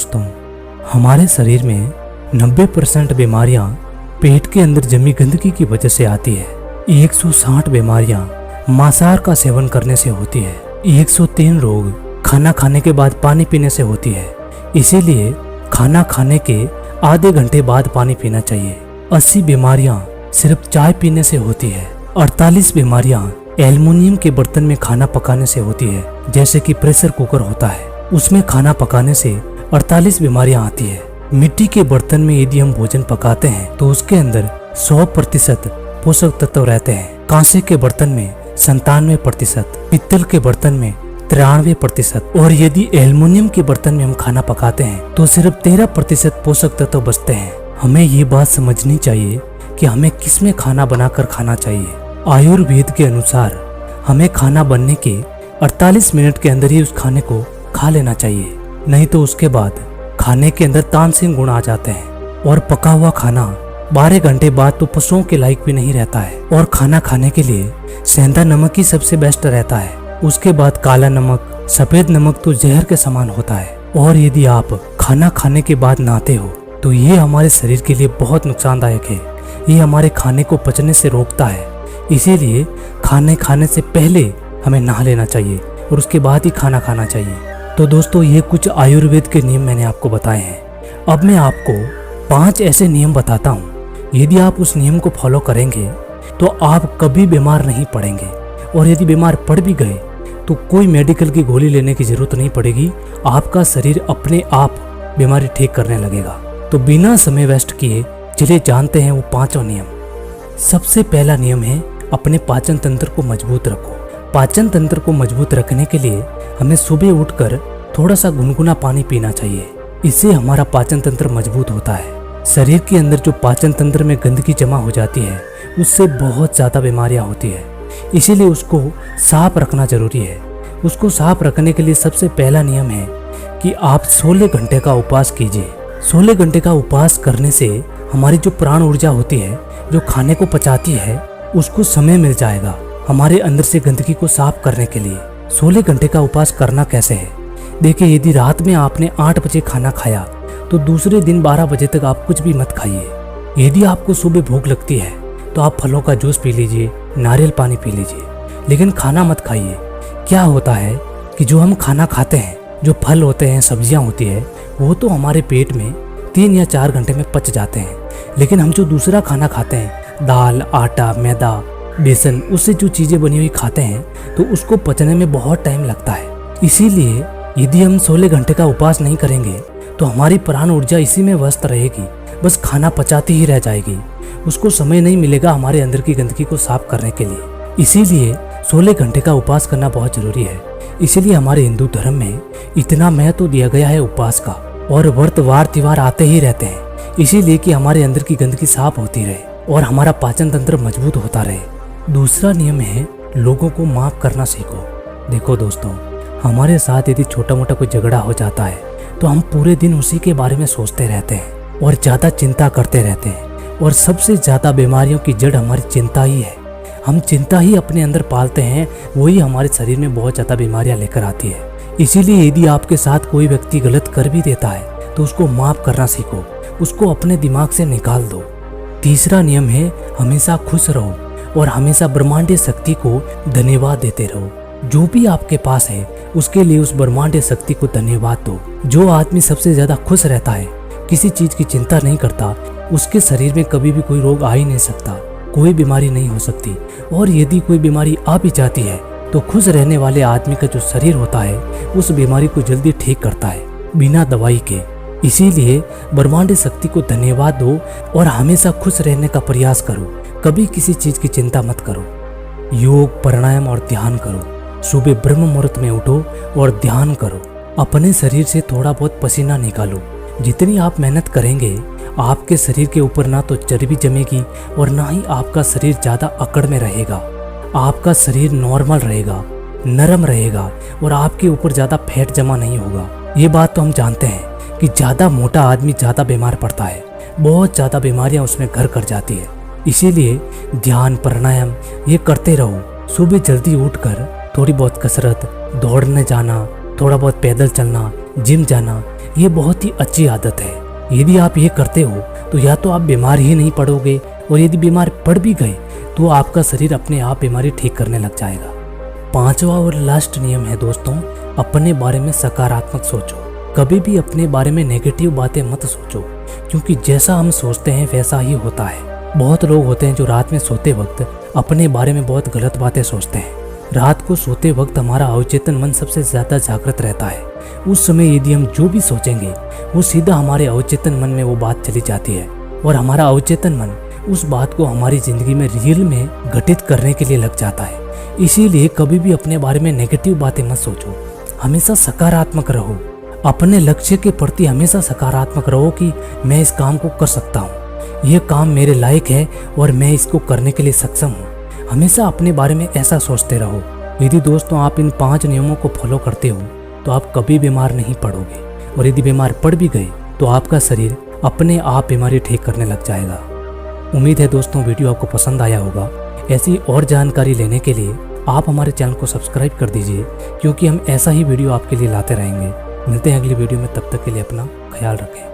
दोस्तों, हमारे शरीर में 90% बीमारियां पेट के अंदर जमी गंदगी की वजह से आती है। 160 बीमारियां मांसाहार का सेवन करने से होती है। 103 रोग खाना खाने के बाद पानी पीने से होती है। इसीलिए खाना खाने के आधे घंटे बाद पानी पीना चाहिए। 80 बीमारियां सिर्फ चाय पीने से होती है। 48 बीमारियां एल्युमिनियम के बर्तन में खाना पकाने से होती है, जैसे कि प्रेशर कुकर होता है, उसमें खाना पकाने से 48 बीमारियां आती है। मिट्टी के बर्तन में यदि हम भोजन पकाते हैं तो उसके अंदर 100% पोषक तत्व रहते हैं। कांसे के बर्तन में 97%, पित्तल के बर्तन में 93% और यदि एल्युमिनियम के बर्तन में हम खाना पकाते हैं तो सिर्फ 13% पोषक तत्व बचते हैं। हमें ये बात समझनी चाहिए कि हमें किस में खाना बनाकर खाना चाहिए। आयुर्वेद के अनुसार हमें खाना बनने के 48 मिनट के अंदर ही उस खाने को खा लेना चाहिए, नहीं तो उसके बाद खाने के अंदर तानसेन गुण आ जाते हैं और पका हुआ खाना 12 घंटे बाद तो पशुओं के लायक भी नहीं रहता है। और खाना खाने के लिए सेंधा नमक ही सबसे बेस्ट रहता है। उसके बाद काला नमक, सफेद नमक तो जहर के समान होता है। और यदि आप खाना खाने के बाद नहाते हो तो ये हमारे शरीर के लिए बहुत नुकसानदायक है। ये हमारे खाने को पचने से रोकता है। इसीलिए खाने से पहले हमें नहा लेना चाहिए और उसके बाद ही खाना खाना चाहिए। तो दोस्तों, ये कुछ आयुर्वेद के नियम मैंने आपको बताए हैं। अब मैं आपको 5 ऐसे नियम बताता हूँ। यदि आप उस नियम को फॉलो करेंगे तो आप कभी बीमार नहीं पड़ेंगे। और यदि बीमार पड़ भी गए तो कोई मेडिकल की गोली लेने की जरूरत नहीं पड़ेगी। आपका शरीर अपने आप बीमारी ठीक करने लगेगा। तो बिना समय वेस्ट किए चलिए जानते हैं वो 5 नियम। सबसे पहला नियम है, अपने पाचन तंत्र को मजबूत रखो। पाचन तंत्र को मजबूत रखने के लिए हमें सुबह उठकर थोड़ा सा गुनगुना पानी पीना चाहिए। इससे हमारा पाचन तंत्र मजबूत होता है। शरीर के अंदर जो पाचन तंत्र में गंदगी जमा हो जाती है उससे बहुत ज़्यादा बीमारियां होती है। इसीलिए उसको साफ रखना जरूरी है। उसको साफ रखने के लिए सबसे पहला नियम है कि आप 16 घंटे का उपवास कीजिए। 16 घंटे का उपवास करने से हमारी जो प्राण ऊर्जा होती है, जो खाने को पचाती है, उसको समय मिल जाएगा हमारे अंदर से गंदगी को साफ करने के लिए। 16 घंटे का उपवास करना कैसे है? देखिए, यदि रात में आपने 8 बजे खाना खाया तो दूसरे दिन 12 बजे तक आप कुछ भी मत खाइए। यदि आपको सुबह भूख लगती है तो आप फलों का जूस पी लीजिए, नारियल पानी पी लीजिए, लेकिन खाना मत खाइए। क्या होता है कि जो हम खाना खाते हैं, जो फल होते हैं, सब्जियां होती है, वो तो हमारे पेट में 3 या 4 घंटे में पच जाते हैं। लेकिन हम जो दूसरा खाना खाते हैं, दाल, आटा, मैदा, बेसन, उससे जो चीज़ें बनी हुई खाते हैं तो उसको पचने में बहुत टाइम लगता है। इसीलिए यदि हम 16 घंटे का उपवास नहीं करेंगे तो हमारी प्राण ऊर्जा इसी में व्यस्त रहेगी, बस खाना पचाती ही रह जाएगी। उसको समय नहीं मिलेगा हमारे अंदर की गंदगी को साफ करने के लिए। इसीलिए 16 घंटे का उपवास करना बहुत जरूरी है। इसीलिए हमारे हिंदू धर्म में इतना महत्व दिया गया है उपवास का। और व्रत, वार, त्योहार आते ही रहते हैं, इसीलिए कि हमारे अंदर की गंदगी साफ होती रहे और हमारा पाचन तंत्र मजबूत होता रहे। दूसरा नियम है, लोगों को माफ करना सीखो। देखो दोस्तों, हमारे साथ यदि छोटा मोटा कोई झगड़ा हो जाता है तो हम पूरे दिन उसी के बारे में सोचते रहते हैं और ज़्यादा चिंता करते रहते हैं। और सबसे ज़्यादा बीमारियों की जड़ हमारी चिंता ही है। हम चिंता ही अपने अंदर पालते हैं, वही हमारे शरीर में बहुत ज़्यादा बीमारियां लेकर आती है। इसीलिए यदि आपके साथ कोई व्यक्ति गलत कर भी देता है तो उसको माफ़ करना सीखो, उसको अपने दिमाग से निकाल दो। तीसरा नियम है, हमेशा खुश रहो और हमेशा ब्रह्मांडीय शक्ति को धन्यवाद देते रहो। जो भी आपके पास है उसके लिए उस ब्रह्मांडीय शक्ति को धन्यवाद दो। जो आदमी सबसे ज्यादा खुश रहता है, किसी चीज की चिंता नहीं करता, उसके शरीर में कभी भी कोई रोग आ ही नहीं सकता, कोई बीमारी नहीं हो सकती। और यदि कोई बीमारी आ भी जाती है तो खुश रहने वाले आदमी का जो शरीर होता है उस बीमारी को जल्दी ठीक करता है, बिना दवाई के। इसीलिए ब्रह्मांडीय शक्ति को धन्यवाद दो और हमेशा खुश रहने का प्रयास करो। कभी किसी चीज की चिंता मत करो। योग, प्राणायाम और ध्यान करो। सुबह ब्रह्म मुहूर्त में उठो और ध्यान करो। अपने शरीर से थोड़ा बहुत पसीना निकालो। जितनी आप मेहनत करेंगे, आपके शरीर के ऊपर ना तो चर्बी जमेगी और ना ही आपका शरीर ज़्यादा अकड़ में रहेगा। आपका शरीर नॉर्मल रहेगा, नरम रहेगा और आपके ऊपर ज़्यादा फैट जमा नहीं होगा। ये बात तो हम जानते हैं कि ज़्यादा मोटा आदमी ज़्यादा बीमार पड़ता है, बहुत ज़्यादा बीमारियाँ उसमें घर कर जाती है। इसीलिए ध्यान, प्राणायाम ये करते रहो। सुबह जल्दी उठकर थोड़ी बहुत कसरत, दौड़ने जाना, थोड़ा बहुत पैदल चलना, जिम जाना, ये बहुत ही अच्छी आदत है। यदि आप ये करते हो तो या तो आप बीमार ही नहीं पड़ोगे, और यदि बीमार पड़ भी गए तो आपका शरीर अपने आप बीमारी ठीक करने लग जाएगा। 5वां और लास्ट नियम है दोस्तों, अपने बारे में सकारात्मक सोचो। कभी भी अपने बारे में नेगेटिव बातें मत सोचो, क्योंकि जैसा हम सोचते हैं वैसा ही होता है। बहुत लोग होते हैं जो रात में सोते वक्त अपने बारे में बहुत गलत बातें सोचते हैं। रात को सोते वक्त हमारा अवचेतन मन सबसे ज्यादा जागृत रहता है। उस समय यदि हम जो भी सोचेंगे वो सीधा हमारे अवचेतन मन में वो बात चली जाती है, और हमारा अवचेतन मन उस बात को हमारी जिंदगी में रियल में घटित करने के लिए लग जाता है। इसीलिए कभी भी अपने बारे में नेगेटिव बातें मत सोचो, हमेशा सकारात्मक रहो। अपने लक्ष्य के प्रति हमेशा सकारात्मक रहो कि मैं इस काम को कर सकता हूँ, यह काम मेरे लायक है और मैं इसको करने के लिए सक्षम हूँ। हमेशा अपने बारे में ऐसा सोचते रहो। यदि दोस्तों आप इन 5 नियमों को फॉलो करते हो तो आप कभी बीमार नहीं पड़ोगे, और यदि बीमार पड़ भी गए तो आपका शरीर अपने आप बीमारी ठीक करने लग जाएगा। उम्मीद है दोस्तों वीडियो आपको पसंद आया होगा। ऐसी और जानकारी लेने के लिए आप हमारे चैनल को सब्सक्राइब कर दीजिए, क्योंकि हम ऐसा ही वीडियो आपके लिए लाते रहेंगे। मिलते हैं अगली वीडियो में, तब तक के लिए अपना ख्याल रखें।